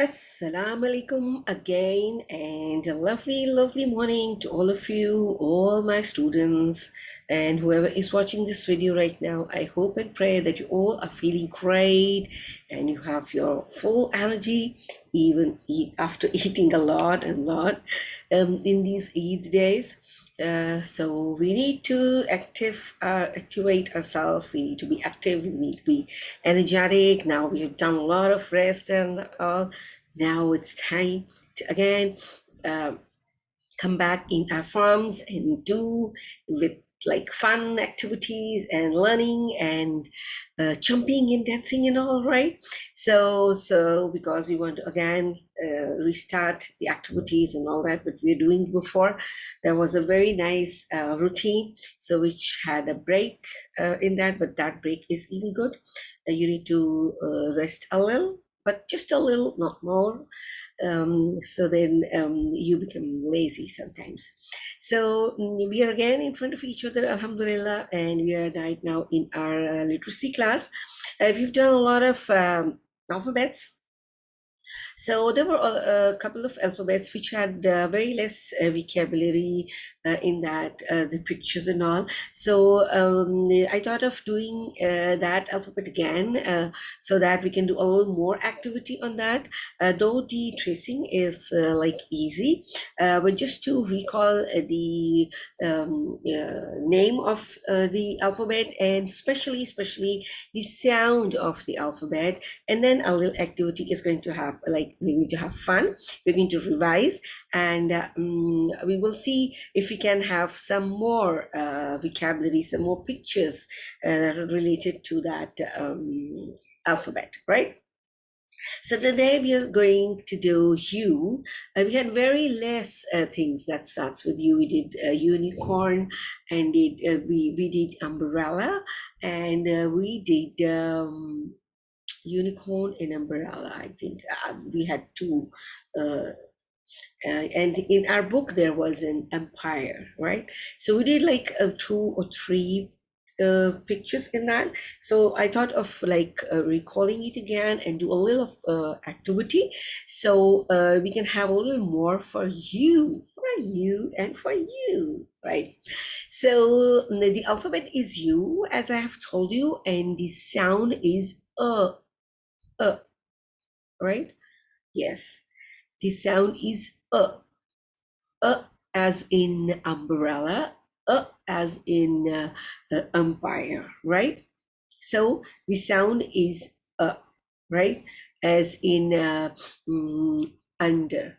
Assalamu alaikum again, and a lovely, lovely morning to all of you, all my students, and whoever is watching this video right now. I hope and pray that you all are feeling great and you have your full energy, even after eating a lot and lot in these Eid days. So we need to activate ourselves. We need to be active. We need to be energetic. Now we have done a lot of rest and all. Now it's time to again uh, come back in our farms and do with like fun activities and learning and jumping and dancing and all, right? So because we want to again restart the activities and all that, but we're doing before, there was a very nice routine, so which had a break in that, but that break is even good. You need to rest a little, but just a little, not more. So then you become lazy sometimes. So we are again in front of each other, alhamdulillah, and we are right now in our literacy class. We've done a lot of alphabets. So there were a couple of alphabets which had very less vocabulary in that, the pictures and all. So I thought of doing that alphabet again, so that we can do a little more activity on that. Though the tracing is like easy, but just to recall the name of the alphabet, and especially the sound of the alphabet, and then a little activity is going to have, like, we're going to have fun, we're going to revise, and we will see if we can have some more vocabulary, some more pictures that are related to that alphabet, right? So today we are going to do U. We had very less things that starts with U. We did unicorn, and we did umbrella, and we did unicorn and umbrella. I think we had two. And in our book there was an empire, right? So we did like two or three pictures in that. So I thought of like recalling it again and do a little activity, so we can have a little more for you and for you, right? So the alphabet is U, as I have told you, and the sound is right? Yes, the sound is as in umbrella, as in umpire, right? So the sound is right? As in under,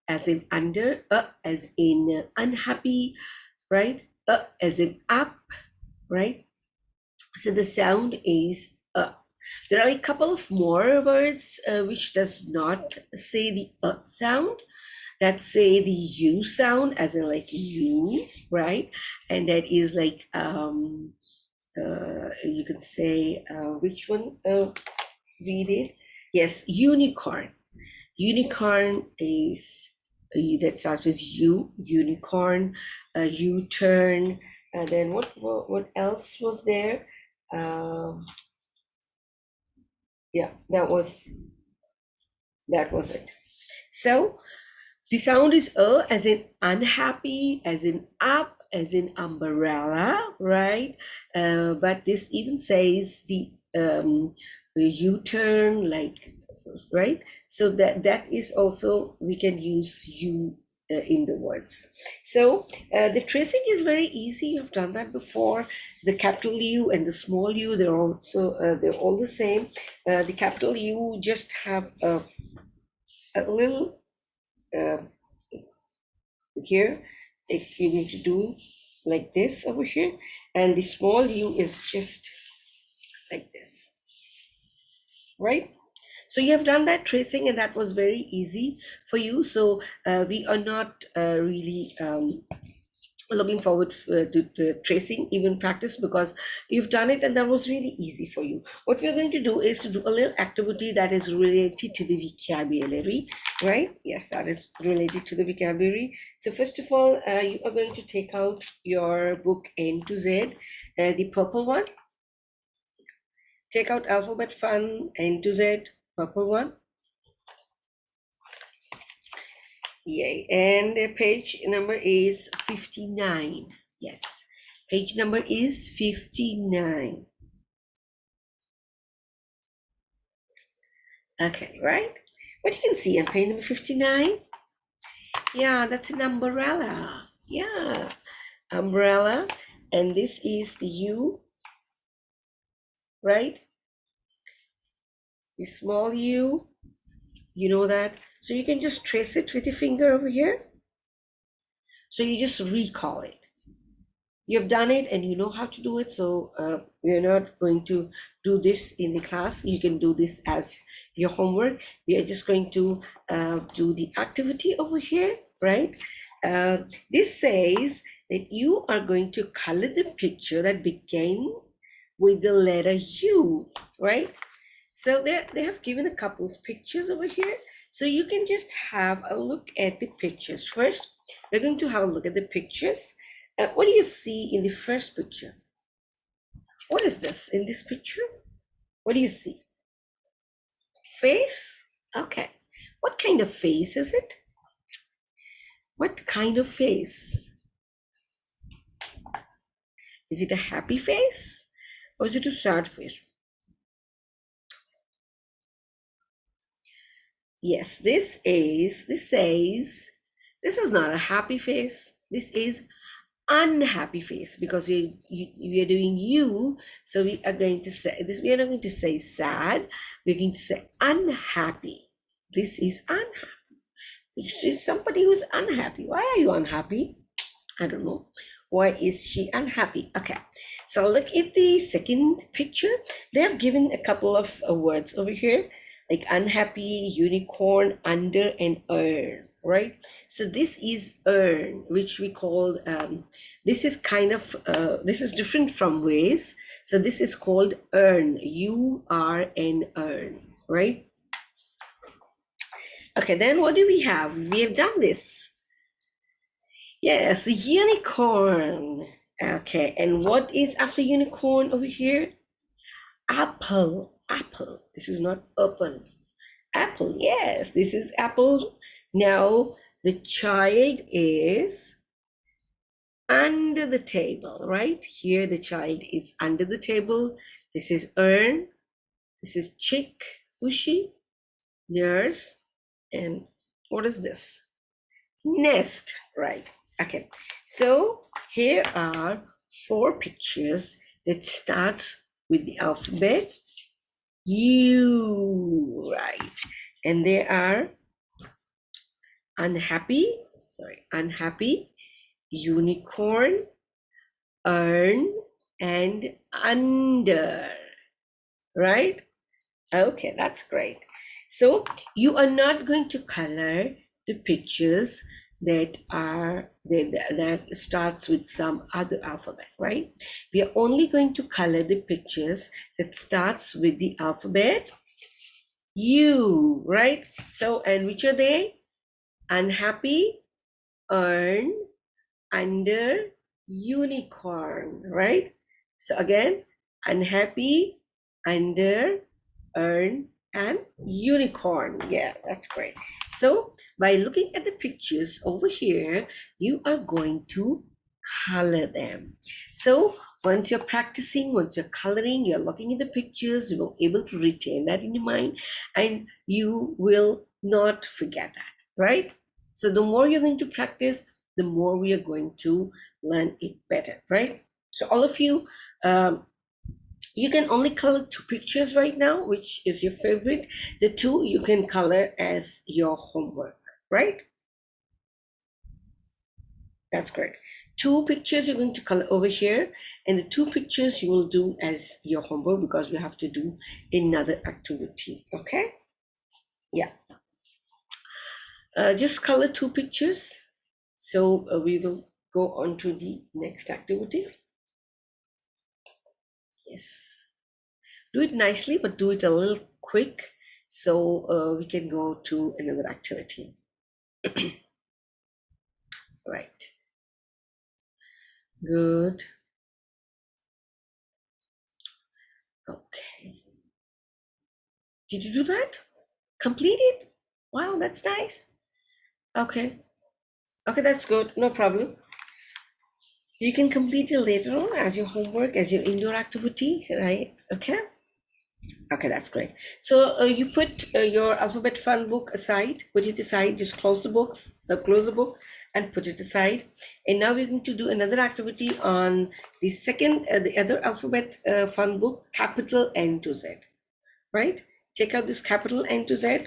as in under, as in unhappy, right? As in up, right? So the sound is there are a couple of more words which does not say the sound, that say the U sound, as in like you, right? And that is like you can say which one we did? Yes, unicorn. Unicorn is that starts with U. Unicorn, U-turn, and then what else was there? Um, yeah, that was it. So the sound is as in unhappy, as in up, as in umbrella, right? But this even says the U-turn, like, right? So that is also, we can use U in the words. So the tracing is very easy. You've done that before. The capital U and the small u, they're all the same. The capital U just have a little uh, here, if you need to do like this over here, and the small u is just like this, right? So you have done that tracing, and that was very easy for you. So we are not really looking forward to tracing even practice, because you've done it and that was really easy for you. What we're going to do is to do a little activity that is related to the vocabulary, right? Yes, that is related to the vocabulary. So first of all, you are going to take out your book A to Z, the purple one. Take out alphabet fun A to Z, purple one. Yay. And the page number is 59. Yes. Page number is 59. Okay, right? What you can see on page number 59? Yeah, that's an umbrella. Yeah, umbrella. And this is the U, right? The small U, you know that. So you can just trace it with your finger over here. So you just recall it. You've done it and you know how to do it. So we're not going to do this in the class. You can do this as your homework. We are just going to do the activity over here, right? This says that you are going to color the picture that began with the letter U, right? So they have given a couple of pictures over here. So you can just have a look at the pictures. First, we're going to have a look at the pictures. What do you see in the first picture? What is this in this picture? What do you see? Face? Okay. What kind of face is it? What kind of face? Is it a happy face? Or is it a sad face? Yes, this is not a happy face. This is unhappy face, because we are doing you, so we are going to say this. We are not going to say sad. We're going to say unhappy. This is unhappy. This is somebody who's unhappy. Why are you unhappy? I don't know. Why is she unhappy? Okay, so look at the second picture. They have given a couple of words over here, like unhappy, unicorn, under, and earn, right? So this is earn, which we called, this is kind of, this is different from ways. So this is called earn, U-R-N, earn, right? Okay, then what do we have? We have done this. Yes, unicorn. Okay, and what is after unicorn over here? Apple, apple. This is not apple. Apple, yes, this is apple. Now the child is under the table, right? Here the child is under the table. This is earn. This is chick, ushy, nurse, and what is this? Nest, right? Okay, so here are 4 pictures that starts with the alphabet U, right? And they are unhappy, unicorn, earn, and under, right? Okay, that's great. So you are not going to color the pictures that starts with some other alphabet, right? We are only going to color the pictures that starts with the alphabet U, right? So, and which are they? Unhappy, earn, under, unicorn, right? So again, unhappy, under, earn, and unicorn. Yeah, that's great. So by looking at the pictures over here, you are going to color them. So once you're practicing, once you're coloring, you're looking at the pictures, you will be able to retain that in your mind, and you will not forget that, right? So the more you're going to practice, the more we are going to learn it better, right? So all of you, you can only color 2 pictures right now. Which is your favorite? The 2 you can color as your homework, right? That's great. 2 pictures you're going to color over here, and the 2 pictures you will do as your homework, because we have to do another activity. Okay, yeah, just color 2 pictures. So we will go on to the next activity. Yes, do it nicely, but do it a little quick, so we can go to another activity. Right, good. Okay, did you do that? Complete it? Wow, that's nice. Okay. Okay, that's good. No problem. You can complete it later on as your homework, as your indoor activity, right? Okay. Okay, that's great. So you put your alphabet fun book aside, put it aside, just close the book and put it aside. And now we're going to do another activity on the other alphabet fun book, capital N to Z, right? Check out this capital N to Z.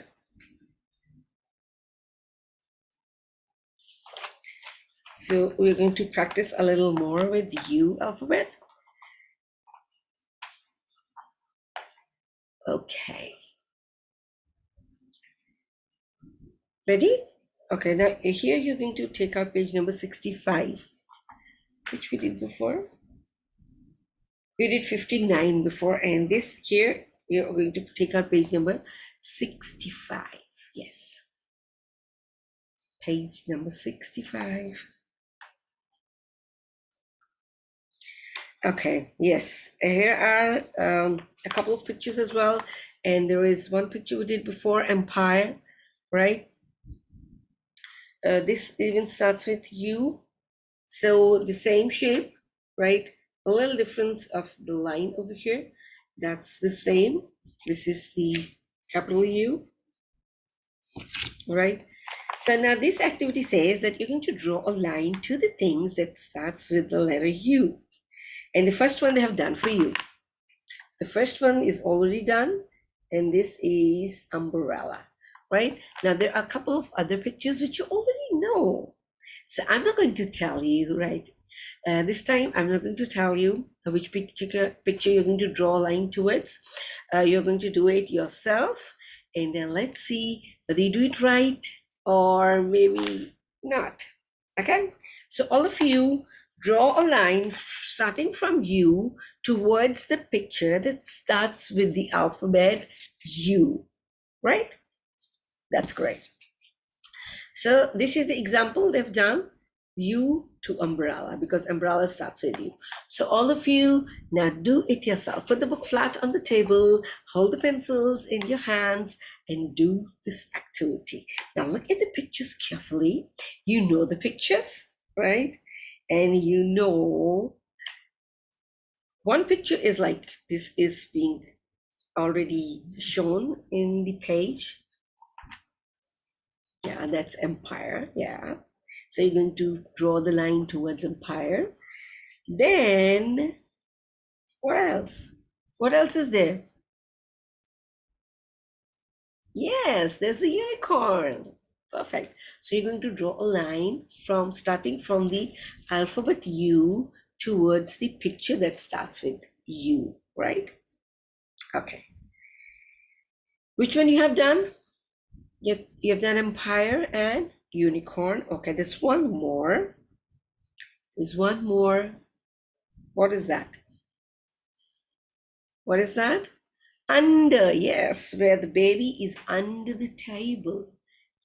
So we're going to practice a little more with U alphabet. Okay. Ready? Okay, now here you're going to take out page number 65, which we did before. We did 59 before, and this here, you're going to take out page number 65. Yes. Page number 65. Okay, yes. Here are a couple of pictures as well. And there is one picture we did before, Empire, right? This even starts with U. So the same shape, right? A little difference of the line over here. That's the same. This is the capital U, right? So now this activity says that you're going to draw a line to the things that starts with the letter U. And the first one they have done for you. The first one is already done, and this is umbrella, right? Now there are a couple of other pictures which you already know. So I'm not going to tell you, right? This time I'm not going to tell you which particular picture you're going to draw a line towards. You're going to do it yourself, and then let's see whether you do it right or maybe not. Okay, so all of you draw a line starting from U towards the picture that starts with the alphabet U, right? That's great. So this is the example they've done, U to umbrella, because umbrella starts with U. So all of you now do it yourself. Put the book flat on the table, hold the pencils in your hands, and do this activity. Now look at the pictures carefully. You know the pictures, right? And you know one picture is like this is being already shown in the page. Yeah, that's Empire. Yeah. So you're going to draw the line towards Empire. Then, what else? What else is there? Yes, there's a unicorn. Perfect. So you're going to draw a line from starting from the alphabet U towards the picture that starts with U, right? Okay. Which one you have done? You've done Empire and Unicorn. Okay, there's one more. There's one more. What is that? What is that? Under, yes, where the baby is under the table.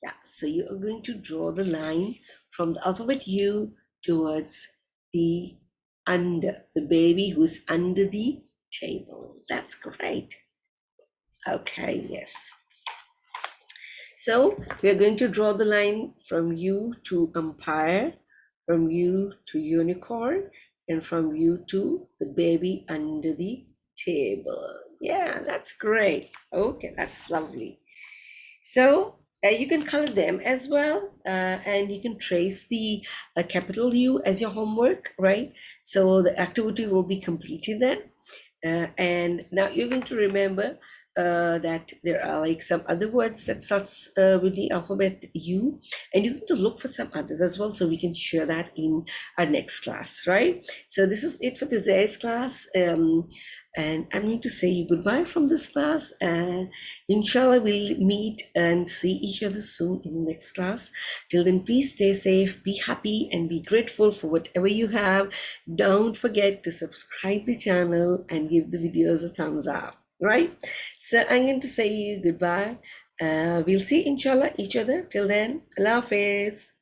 Yeah, so you are going to draw the line from the alphabet U towards the under, the baby who is under the table. That's great. Okay, yes. So we're going to draw the line from U to Empire, from U to Unicorn, and from U to the baby under the table. Yeah, that's great. Okay, that's lovely. So you can color them as well, and you can trace the capital U as your homework, right? So the activity will be completed then. And now you're going to remember that there are like some other words that starts with the alphabet U, and you're going to look for some others as well, so we can share that in our next class, right? So this is it for today's class. And I'm going to say goodbye from this class, and inshallah we'll meet and see each other soon in the next class. Till then, please stay safe, be happy, and be grateful for whatever you have. Don't forget to subscribe the channel and give the videos a thumbs up, right? So I'm going to say goodbye. We'll see inshallah each other. Till then, Allah Hafiz.